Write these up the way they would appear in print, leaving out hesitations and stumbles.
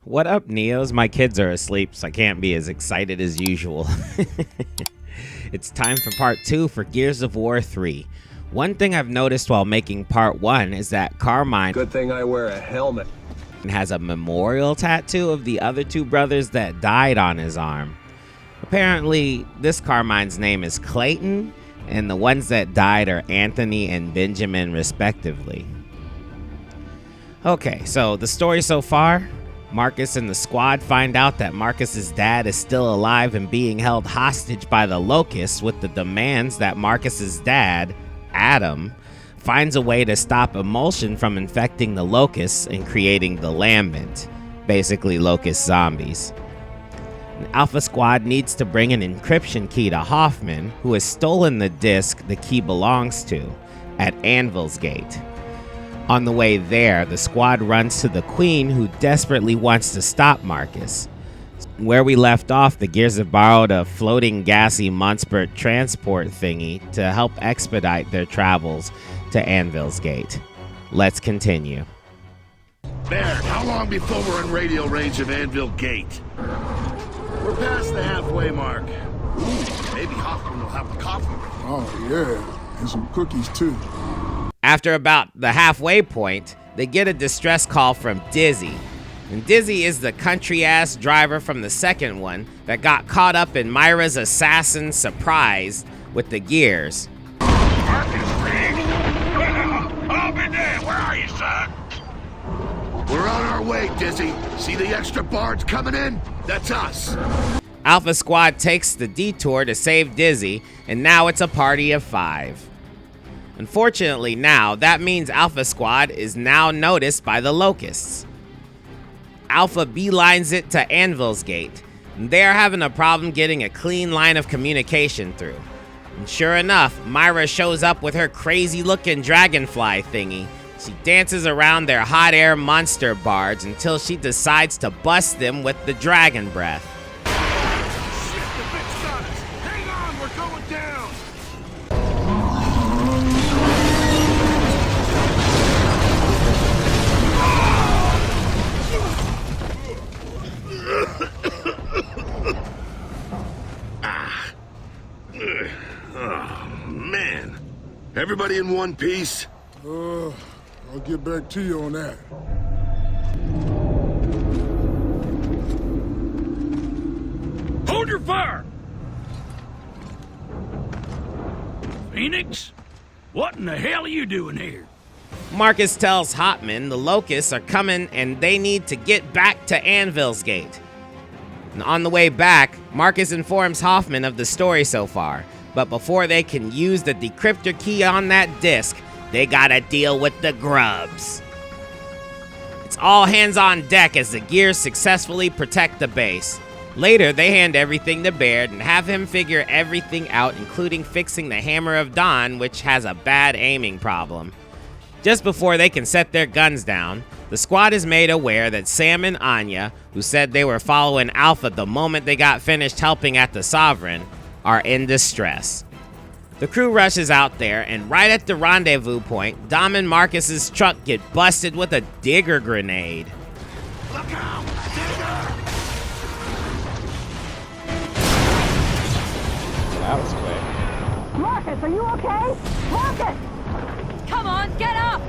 What up, Neos? My kids are asleep, so I can't be as excited as usual. It's time for part 2 for Gears of War 3. One thing I've noticed while making part 1 is that Carmine Good thing I wear a helmet. has a memorial tattoo of the other two brothers that died on his arm. Apparently, this Carmine's name is Clayton, and the ones that died are Anthony and Benjamin, respectively. Okay, so the story so far: Marcus and the squad find out that Marcus's dad is still alive and being held hostage by the Locusts, with the demands that Marcus's dad, Adam, finds a way to stop emulsion from infecting the Locusts and creating the Lambent, basically Locust zombies. Alpha Squad needs to bring an encryption key to Hoffman, who has stolen the disk the key belongs to, at Anvil's Gate. On the way there, the squad runs to the Queen, who desperately wants to stop Marcus. Where we left off, the Gears have borrowed a floating gassy Monspurt transport thingy to help expedite their travels to Anvil's Gate. Let's continue. Baird, how long before we're in radio range of Anvil Gate? We're past the halfway mark. Ooh, maybe Hoffman will have the coffee. Oh, yeah. And some cookies, too. After about the halfway point, they get a distress call from Dizzy. And Dizzy is the country-ass driver from the second one that got caught up in Myra's assassin surprise with the Gears. Marcus Riggs? I'll be there. Where are you, son? We're on our way, Dizzy. See the extra bards coming in? That's us. Alpha Squad takes the detour to save Dizzy, and now it's a party of 5. Unfortunately now, that means Alpha Squad is now noticed by the Locusts. Alpha beelines it to Anvil's Gate, and they are having a problem getting a clean line of communication through. And sure enough, Myra shows up with her crazy-looking dragonfly thingy. She dances around their hot air monster bards until she decides to bust them with the dragon breath. Shit, the bitch got us. Hang on, we're going down. Oh, man. Everybody in one piece? I'll get back to you on that. Hold your fire! Fenix? What in the hell are you doing here? Marcus tells Hotman the Locusts are coming and they need to get back to Anvil's Gate. And on the way back, Marcus informs Hoffman of the story so far, but before they can use the decryptor key on that disk, they gotta deal with the grubs. It's all hands on deck as the Gears successfully protect the base. Later, they hand everything to Baird and have him figure everything out, including fixing the Hammer of Dawn, which has a bad aiming problem. Just before they can set their guns down, the squad is made aware that Sam and Anya, who said they were following Alpha the moment they got finished helping at the Sovereign, are in distress. The crew rushes out there, and right at the rendezvous point, Dom and Marcus's truck get busted with a digger grenade. Look out! Digger! That was quick. Marcus, are you okay? Marcus! Come on, get up!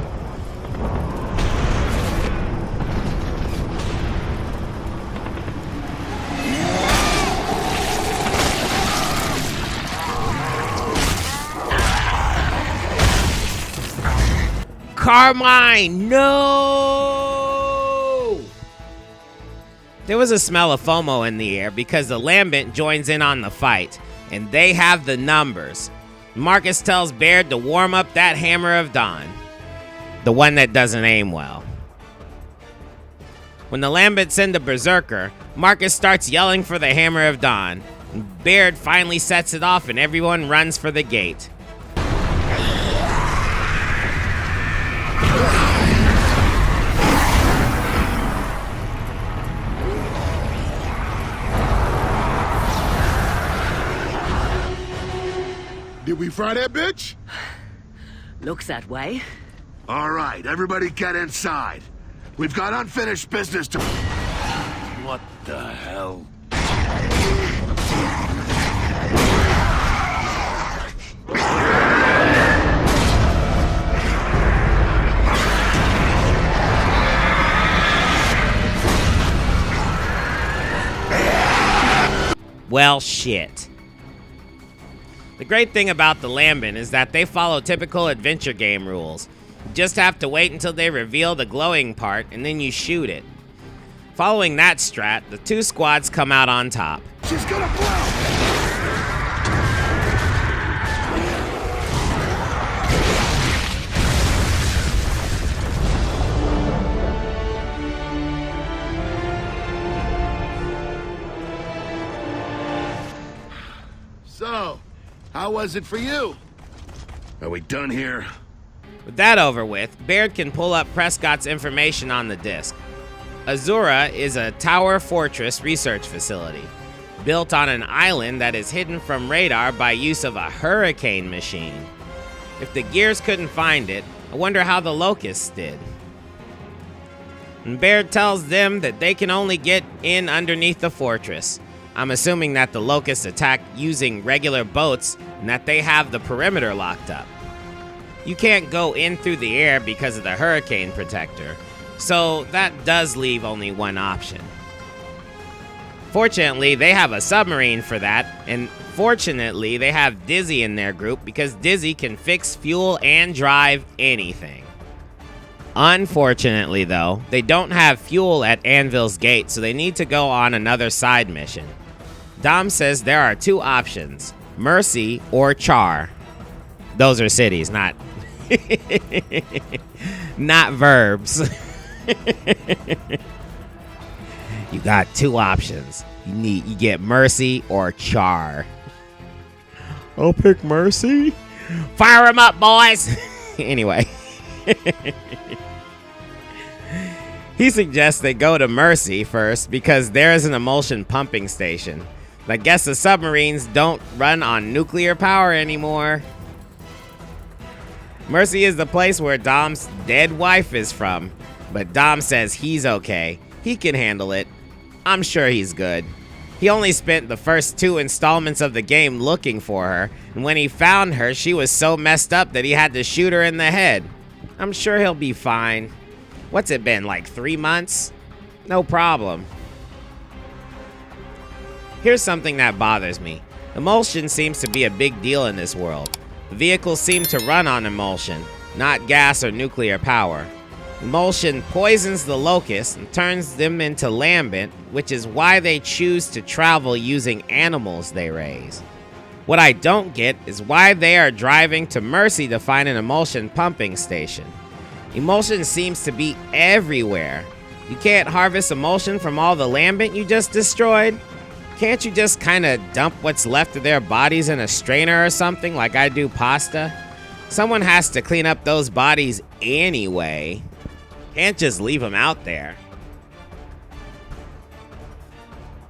Carmine, no! There was a smell of FOMO in the air because the Lambent joins in on the fight, and they have the numbers. Marcus tells Baird to warm up that Hammer of Dawn, the one that doesn't aim well. When the Lambent send a Berserker, Marcus starts yelling for the Hammer of Dawn. Baird finally sets it off and everyone runs for the gate. Did we fry that bitch? Looks that way. All right, everybody get inside. We've got unfinished business to... What the hell? Well, shit. The great thing about the Lambent is that they follow typical adventure game rules. You just have to wait until they reveal the glowing part, and then you shoot it. Following that strat, the two squads come out on top. She's gonna blow! So, how was it for you? Are we done here? With that over with, Baird can pull up Prescott's information on the disc. Azura is a tower fortress research facility, built on an island that is hidden from radar by use of a hurricane machine. If the Gears couldn't find it, I wonder how the Locusts did. And Baird tells them that they can only get in underneath the fortress. I'm assuming that the Locusts attack using regular boats and that they have the perimeter locked up. You can't go in through the air because of the hurricane protector, so that does leave only one option. Fortunately, they have a submarine for that, and fortunately, they have Dizzy in their group because Dizzy can fix, fuel, and drive anything. Unfortunately, though, they don't have fuel at Anvil's Gate, so they need to go on another side mission. Dom says there are two options, Mercy or Char. Those are cities, not not verbs. You got two options. You get Mercy or Char. I'll pick Mercy. Fire him up, boys. Anyway. He suggests they go to Mercy first because there is an emulsion pumping station. I guess the submarines don't run on nuclear power anymore. Mercy is the place where Dom's dead wife is from, but Dom says he's okay. He can handle it. I'm sure he's good. He only spent the first 2 installments of the game looking for her, and when he found her, she was so messed up that he had to shoot her in the head. I'm sure he'll be fine. What's it been, like 3 months? No problem. Here's something that bothers me. Emulsion seems to be a big deal in this world. The vehicles seem to run on emulsion, not gas or nuclear power. Emulsion poisons the Locusts and turns them into Lambent, which is why they choose to travel using animals they raise. What I don't get is why they are driving to Mercy to find an emulsion pumping station. Emulsion seems to be everywhere. You can't harvest emulsion from all the Lambent you just destroyed? Can't you just kind of dump what's left of their bodies in a strainer or something like I do pasta? Someone has to clean up those bodies anyway. Can't just leave them out there.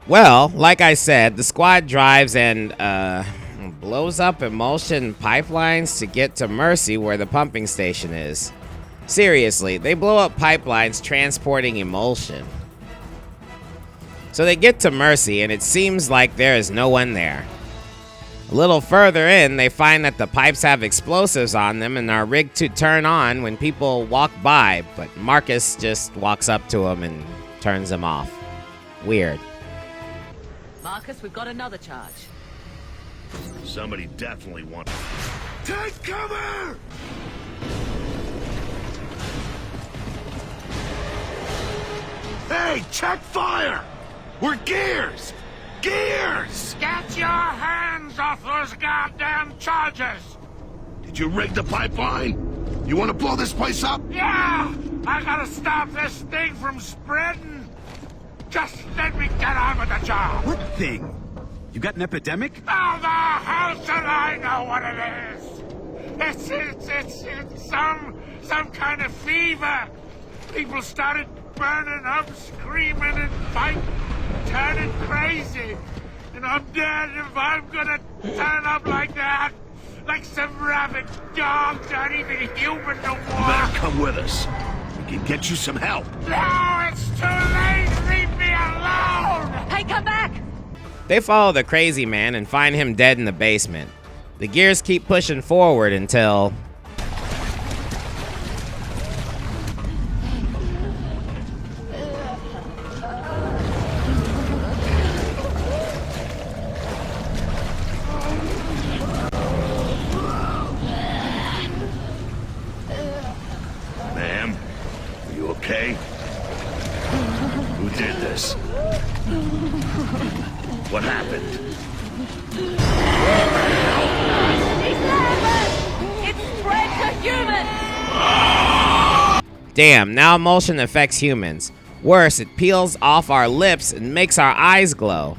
Well, like I said, the squad drives and blows up emulsion pipelines to get to Mercy where the pumping station is. Seriously, they blow up pipelines transporting emulsion. So they get to Mercy, and it seems like there is no one there. A little further in, they find that the pipes have explosives on them and are rigged to turn on when people walk by, but Marcus just walks up to them and turns them off. Weird. Marcus, we've got another charge. Somebody definitely wants... Take cover! Hey, check fire! We're Gears! Gears! Get your hands off those goddamn charges! Did you rig the pipeline? You want to blow this place up? Yeah! I gotta stop this thing from spreading! Just let me get on with the job! What thing? You got an epidemic? Oh, the hell should I know what it is? It's some kind of fever. People started burning up, screaming and fighting, turning crazy. And I'm dead if I'm gonna turn up like that. Like some rabid dog, not even human no You more. better come with us. We can get you some help. No, it's too late. Leave me alone. They follow the crazy man and find him dead in the basement. The gears keep pushing forward until... Ma'am, are you okay? Who did this? What happened? It's spread to humans! Damn, now emulsion affects humans. Worse, it peels off our lips and makes our eyes glow.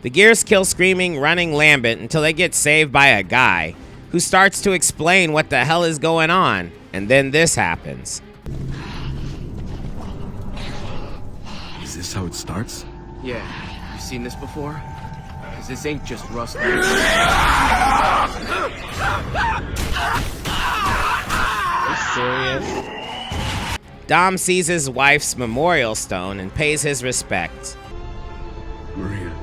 The gears kill screaming, running Lambent until they get saved by a guy who starts to explain what the hell is going on. And then this happens. Is this how it starts? Yeah, you seen this before? Cause this ain't just rust. Serious? Dom sees his wife's memorial stone and pays his respects. Maria.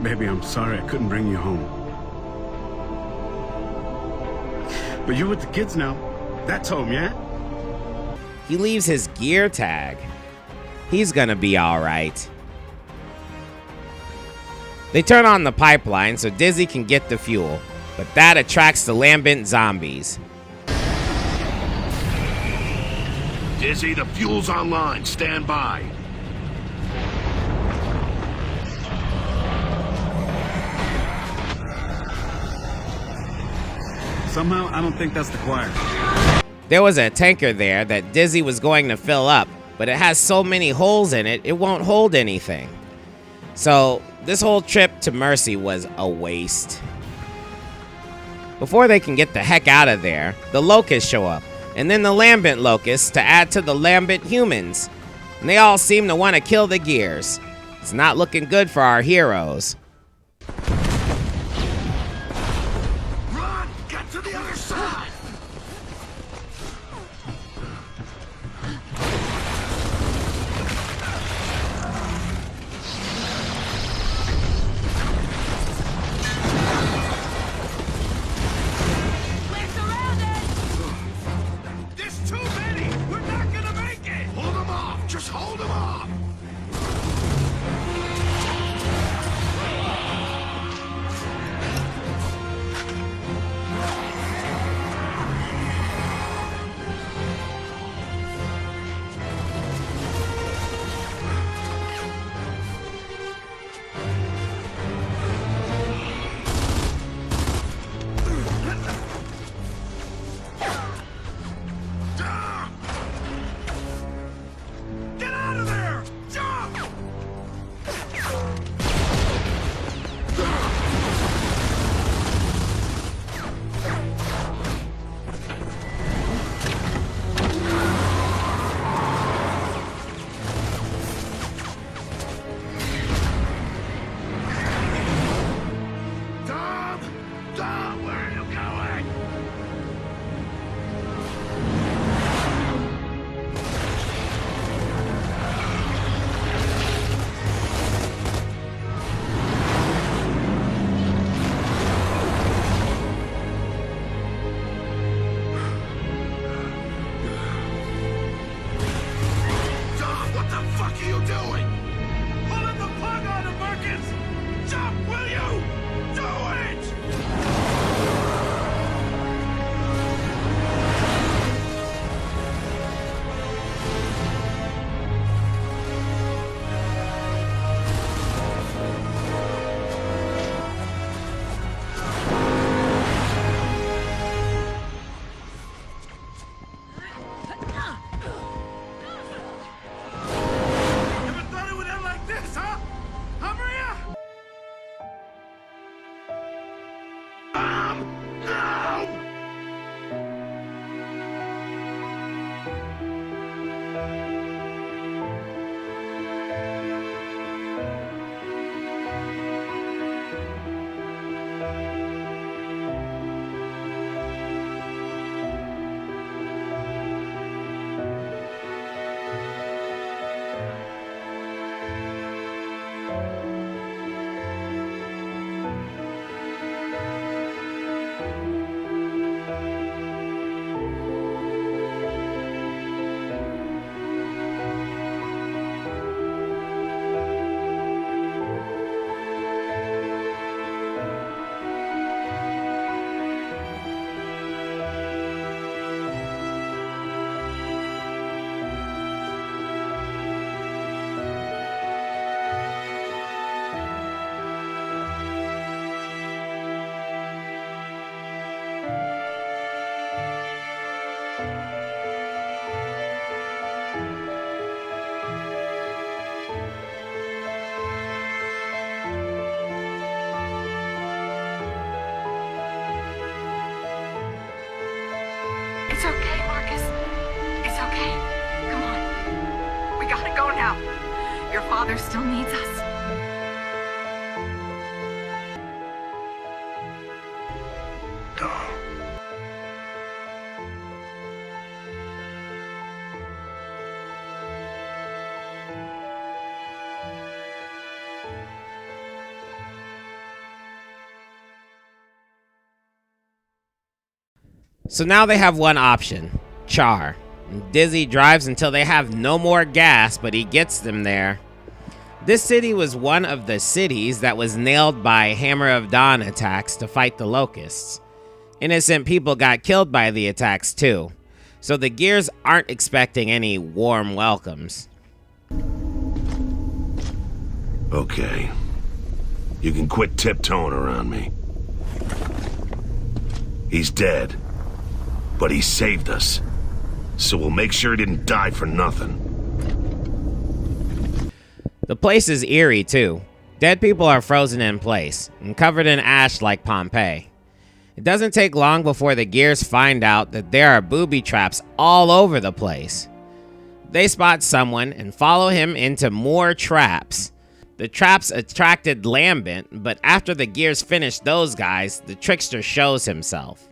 Baby, I'm sorry I couldn't bring you home. But you're with the kids now. That's home, yeah? He leaves his gear tag. He's gonna be alright. They turn on the pipeline so Dizzy can get the fuel, but that attracts the Lambent zombies. Dizzy, the fuel's online. Stand by. Somehow, I don't think that's the choir. There was a tanker there that Dizzy was going to fill up, but it has so many holes in it, it won't hold anything. So, this whole trip to Mercy was a waste. Before they can get the heck out of there, the Locusts show up, and then the Lambent Locusts to add to the Lambent humans. And they all seem to want to kill the gears. It's not looking good for our heroes. Run! Get to the other side! We're surrounded! There's too many! We're not gonna make it! Hold them off! Just hold them off! Get out of there! Jump! Dom! Dom, where are you going? Dom, what the fuck are you doing? Pulling the plug on him, Marcus! Jump, will you? Do it! Never thought it would father still needs us. So now they have one option, Char. Dizzy drives until they have no more gas, but he gets them there. This city was one of the cities that was nailed by Hammer of Dawn attacks to fight the Locusts. Innocent people got killed by the attacks too, so the Gears aren't expecting any warm welcomes. Okay. You can quit tiptoeing around me. He's dead. But he saved us. So we'll make sure he didn't die for nothing. The place is eerie too. Dead people are frozen in place and covered in ash like Pompeii. It doesn't take long before the Gears find out that there are booby traps all over the place. They spot someone and follow him into more traps. The traps attracted Lambent, but after the Gears finish those guys, the trickster shows himself.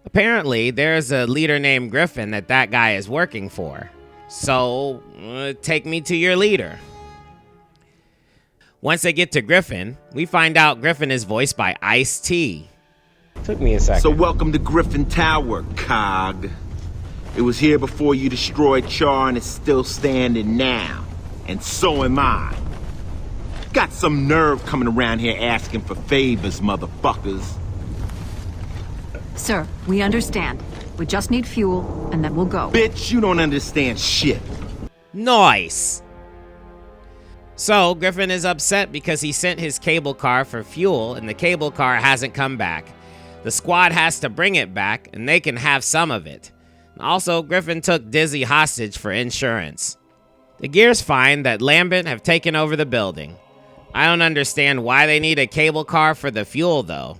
Apparently, there's a leader named Griffin that guy is working for. So, take me to your leader. Once they get to Griffin, we find out Griffin is voiced by Ice-T. Took me a second. So welcome to Griffin Tower, Cog. It was here before you destroyed Char and it's still standing now. And so am I. Got some nerve coming around here asking for favors, motherfuckers. Sir, we understand. We just need fuel, and then we'll go. Bitch, you don't understand shit. Nice. So, Griffin is upset because he sent his cable car for fuel and the cable car hasn't come back. The squad has to bring it back and they can have some of it. Also, Griffin took Dizzy hostage for insurance. The Gears find that Lambent have taken over the building. I don't understand why they need a cable car for the fuel though.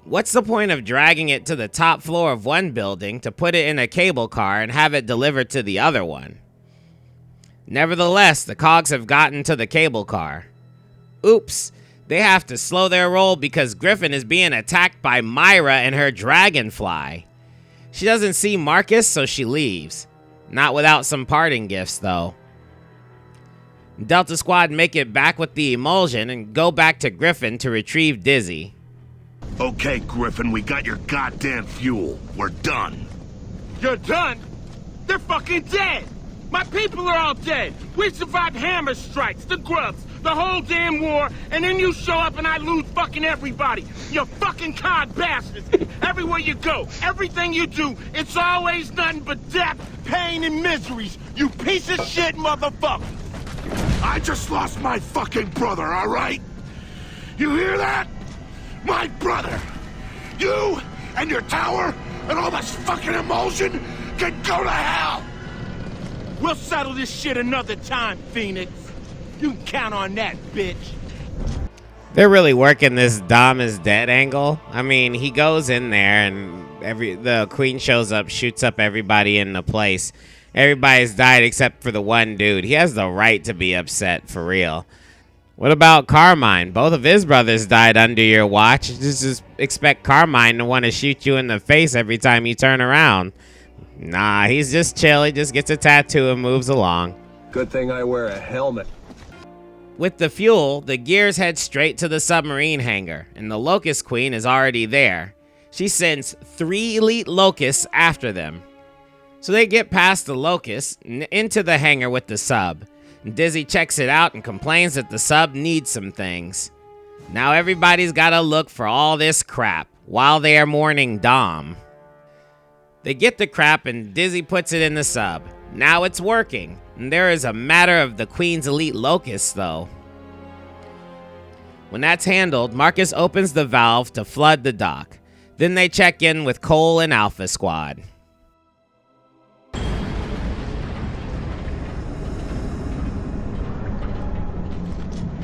What's the point of dragging it to the top floor of one building to put it in a cable car and have it delivered to the other one? Nevertheless, the cogs have gotten to the cable car. Oops, they have to slow their roll because Griffin is being attacked by Myra and her dragonfly. She doesn't see Marcus, so she leaves. Not without some parting gifts, though. Delta Squad make it back with the emulsion and go back to Griffin to retrieve Dizzy. Okay, Griffin, we got your goddamn fuel. We're done. You're done? They're fucking dead! My people are all dead! We survived hammer strikes, the grubs, the whole damn war, and then you show up and I lose fucking everybody! You fucking cod bastards! Everywhere you go, everything you do, it's always nothing but death, pain, and miseries! You piece of shit motherfucker! I just lost my fucking brother, all right? You hear that? My brother! You and your tower and all this fucking emulsion can go to hell! We'll settle this shit another time, Phoenix. You can count on that, bitch. They're really working this Dom is dead angle. I mean, he goes in there and the queen shows up, shoots up everybody in the place. Everybody's died except for the one dude. He has the right to be upset, for real. What about Carmine? Both of his brothers died under your watch. Just expect Carmine to want to shoot you in the face every time you turn around. Nah, he's just chill. He just gets a tattoo and moves along. Good thing I wear a helmet. With the fuel, the Gears head straight to the submarine hangar, and the Locust Queen is already there. She sends 3 elite Locusts after them. So they get past the Locusts and into the hangar with the sub. Dizzy checks it out and complains that the sub needs some things. Now everybody's gotta look for all this crap while they are mourning Dom. They get the crap and Dizzy puts it in the sub. Now it's working. And there is a matter of the Queen's elite Locusts though. When that's handled, Marcus opens the valve to flood the dock. Then they check in with Cole and Alpha Squad.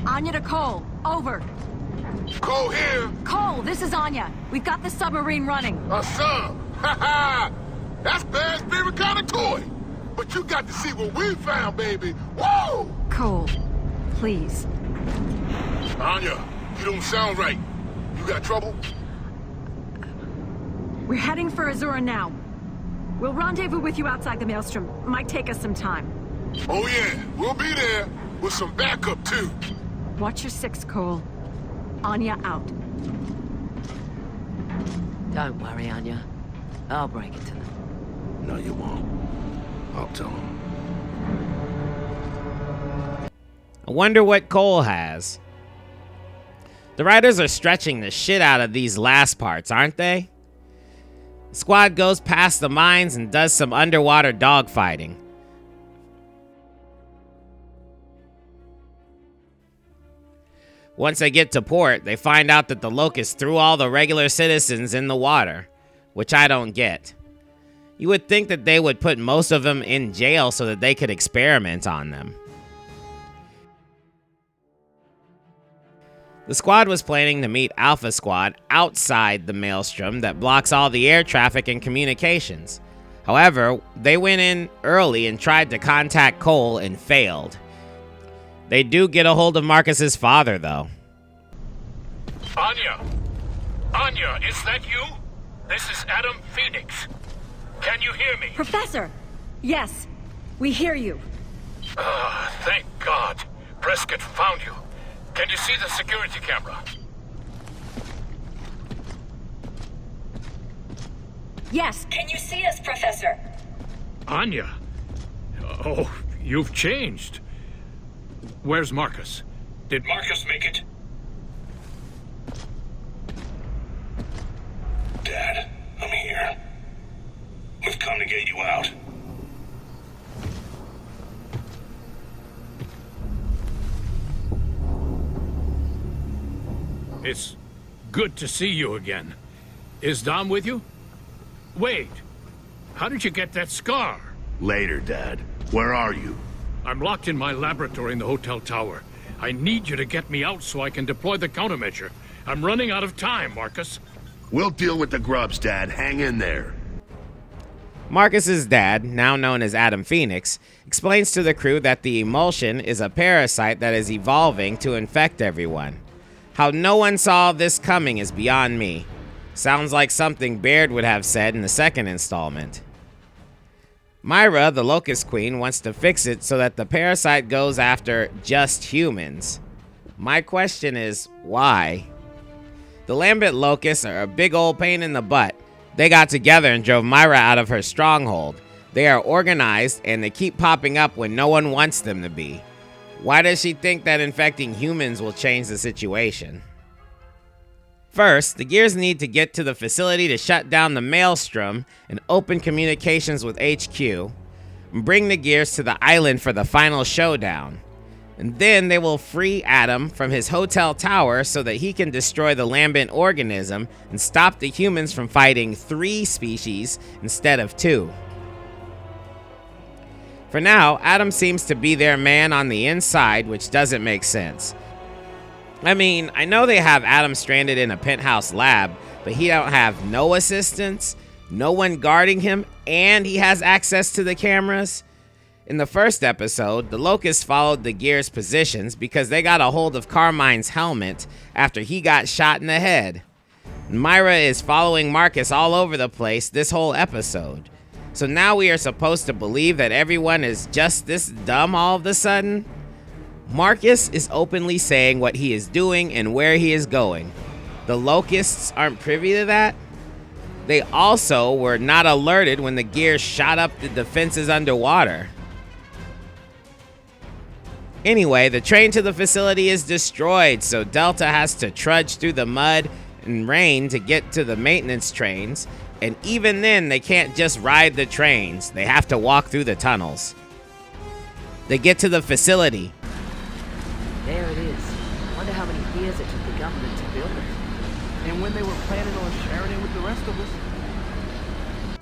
Anya to Cole. Over. Cole here. Cole, this is Anya. We've got the submarine running. A sub. Ha ha. That's bad spirit kind of toy. But you got to see what we found, baby. Whoa! Cole, please. Anya, you don't sound right. You got trouble? We're heading for Azura now. We'll rendezvous with you outside the Maelstrom. Might take us some time. Oh yeah, we'll be there with some backup too. Watch your six, Cole. Anya out. Don't worry, Anya. I'll break it to them. No, you won't. I'll tell him. I wonder what Cole has. The writers are stretching the shit out of these last parts, aren't they? The squad goes past the mines and does some underwater dogfighting. Once they get to port, they find out that the Locusts threw all the regular citizens in the water, which I don't get. You would think that they would put most of them in jail so that they could experiment on them. The squad was planning to meet Alpha Squad outside the Maelstrom that blocks all the air traffic and communications. However, they went in early and tried to contact Cole and failed. They do get a hold of Marcus's father, though. Anya! Anya, is that you? This is Adam Fenix. Can you hear me? Professor! Yes, we hear you. Thank God. Prescott found you. Can you see the security camera? Yes. Can you see us, Professor? Anya? Oh, you've changed. Where's Marcus? Did Marcus make it? Dad, I'm here. We've come to get you out. It's good to see you again. Is Dom with you? Wait, how did you get that scar? Later, Dad. Where are you? I'm locked in my laboratory in the hotel tower. I need you to get me out so I can deploy the countermeasure. I'm running out of time, Marcus. We'll deal with the grubs, Dad. Hang in there. Marcus's dad, now known as Adam Fenix, explains to the crew that the emulsion is a parasite that is evolving to infect everyone. How no one saw this coming is beyond me. Sounds like something Baird would have said in the second installment. Myra, the Locust Queen, wants to fix it so that the parasite goes after just humans. My question is, why? The Lambent Locusts are a big old pain in the butt. They got together and drove Myra out of her stronghold. They are organized and they keep popping up when no one wants them to be. Why does she think that infecting humans will change the situation? First, the Gears need to get to the facility to shut down the Maelstrom and open communications with HQ, and bring the Gears to the island for the final showdown. And then they will free Adam from his hotel tower so that he can destroy the lambent organism and stop the humans from fighting 3 species instead of 2. For now, Adam seems to be their man on the inside, which doesn't make sense. I mean, I know they have Adam stranded in a penthouse lab, but he don't have no assistants, no one guarding him, and he has access to the cameras. In the first episode, the Locusts followed the Gears' positions because they got a hold of Carmine's helmet after he got shot in the head. Myra is following Marcus all over the place this whole episode. So now we are supposed to believe that everyone is just this dumb all of a sudden? Marcus is openly saying what he is doing and where he is going. The Locusts aren't privy to that? They also were not alerted when the Gears shot up the defenses underwater. Anyway, the train to the facility is destroyed, so Delta has to trudge through the mud and rain to get to the maintenance trains, and even then they can't just ride the trains, they have to walk through the tunnels. They get to the facility. There it is. Wonder how many years it took the government to build it. And when they were planning on sharing it with the rest of us.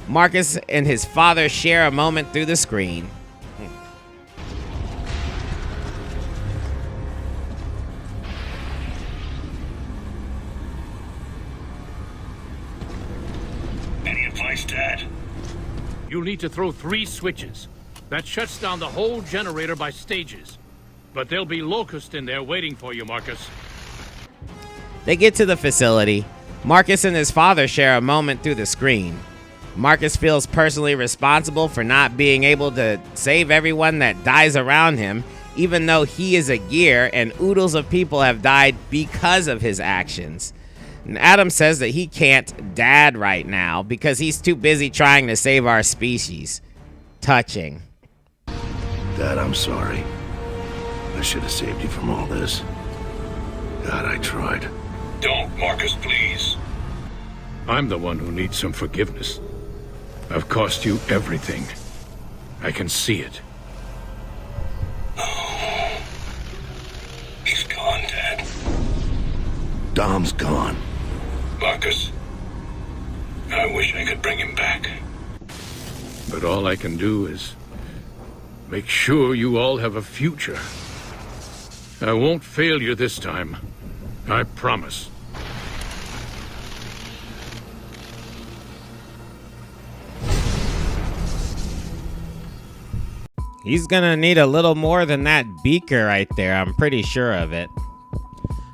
Marcus and his father share a moment through the screen. Any advice, Dad? You'll need to throw 3 switches. That shuts down the whole generator by stages. But there'll be Locusts in there waiting for you, Marcus. They get to the facility. Marcus and his father share a moment through the screen. Marcus feels personally responsible for not being able to save everyone that dies around him, even though he is a gear and oodles of people have died because of his actions. And Adam says that he can't dad right now because he's too busy trying to save our species. Touching. Dad, I'm sorry. I should have saved you from all this. God, I tried. Don't, Marcus, please. I'm the one who needs some forgiveness. I've cost you everything. I can see it. He's gone, Dad. Dom's gone. Marcus, I wish I could bring him back. But all I can do is make sure you all have a future. I won't fail you this time. I promise. He's gonna need a little more than that beaker right there, I'm pretty sure of it.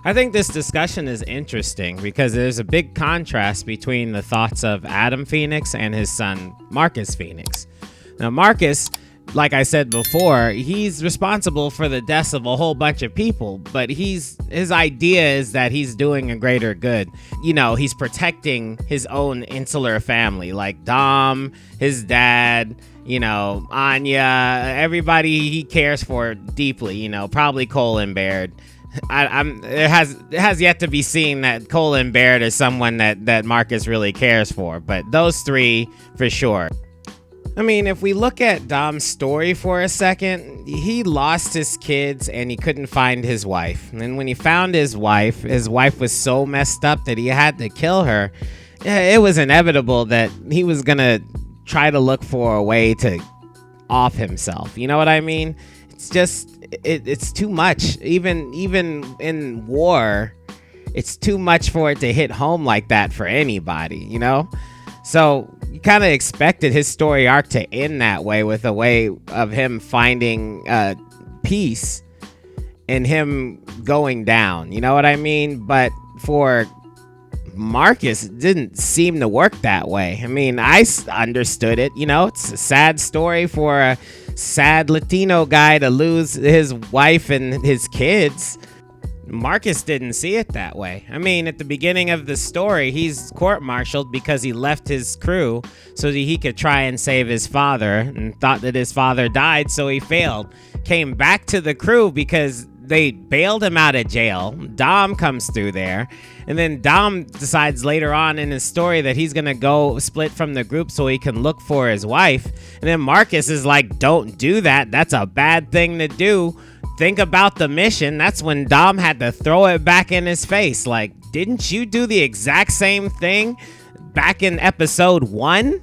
I think this discussion is interesting because there's a big contrast between the thoughts of Adam Fenix and his son Marcus Fenix. Now Marcus, like I said before, he's responsible for the deaths of a whole bunch of people, but his idea is that he's doing a greater good. You know, he's protecting his own insular family, like Dom, his dad, you know, Anya, everybody he cares for deeply, you know, probably Cole and Baird. It has yet to be seen that Cole and Baird is someone that Marcus really cares for, but those three for sure. I mean, if we look at Dom's story for a second, he lost his kids and he couldn't find his wife. And then when he found his wife was so messed up that he had to kill her. It was inevitable that he was gonna try to look for a way to off himself. You know what I mean? It's just, it's too much. Even in war, it's too much for it to hit home like that for anybody, you know? So you kind of expected his story arc to end that way, with a way of him finding peace and him going down. You know what I mean? But for Marcus, it didn't seem to work that way. I mean, I understood it. You know, it's a sad story for a sad Latino guy to lose his wife and his kids. Marcus didn't see it that way. I mean, at the beginning of the story, he's court-martialed because he left his crew so that he could try and save his father, and thought that his father died, so he failed. Came back to the crew because they bailed him out of jail. Dom comes through there, and then Dom decides later on in his story that he's gonna go split from the group so he can look for his wife. And then Marcus is like, don't do that. That's a bad thing to do. Think about the mission. That's when Dom had to throw it back in his face. Like, didn't you do the exact same thing back in episode 1?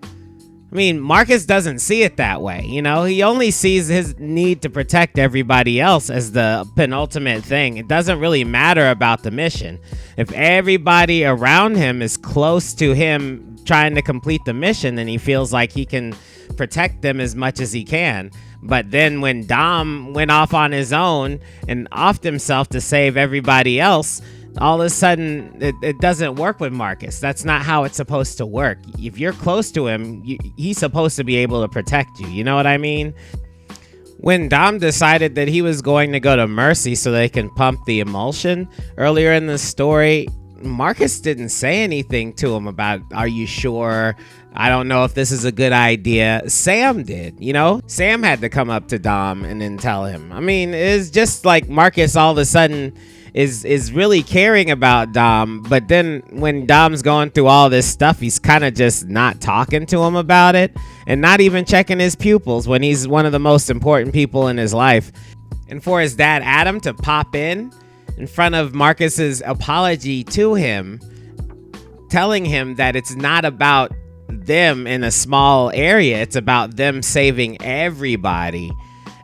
I mean, Marcus doesn't see it that way. You know, he only sees his need to protect everybody else as the penultimate thing. It doesn't really matter about the mission. If everybody around him is close to him trying to complete the mission, then he feels like he can protect them as much as he can. But then when Dom went off on his own and offed himself to save everybody else, all of a sudden it doesn't work with Marcus. That's not how it's supposed to work. If you're close to him, he's supposed to be able to protect you. You know what I mean? When Dom decided that he was going to go to Mercy so they can pump the emulsion earlier in the story, Marcus didn't say anything to him about, are you sure? I don't know if this is a good idea. Sam did, you know? Sam had to come up to Dom and then tell him. I mean, it's just like Marcus all of a sudden is really caring about Dom, but then when Dom's going through all this stuff, he's kind of just not talking to him about it and not even checking his pupils when he's one of the most important people in his life. And for his dad, Adam, to pop in front of Marcus's apology to him, telling him that it's not about them in a small area, it's about them saving everybody.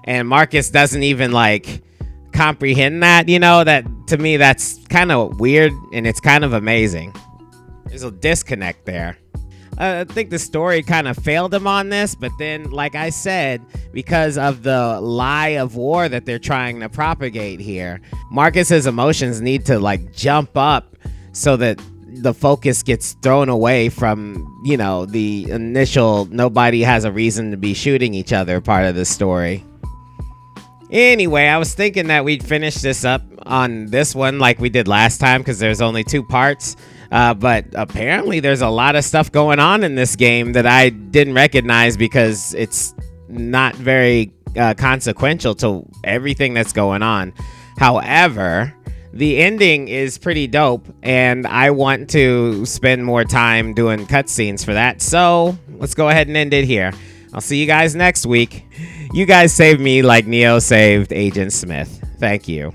And Marcus doesn't even like comprehend that, you know? That to me, that's kind of weird, and it's kind of amazing. There's a disconnect there. I think the story kind of failed him on this, but then, like I said, because of the lie of war that they're trying to propagate here, Marcus's emotions need to like jump up so that the focus gets thrown away from, you know, the initial nobody has a reason to be shooting each other part of the story. Anyway, I was thinking that we'd finish this up on this one like we did last time because there's only 2 parts. But apparently there's a lot of stuff going on in this game that I didn't recognize because it's not very consequential to everything that's going on. However, the ending is pretty dope, and I want to spend more time doing cutscenes for that. So let's go ahead and end it here. I'll see you guys next week. You guys saved me like Neo saved Agent Smith. Thank you.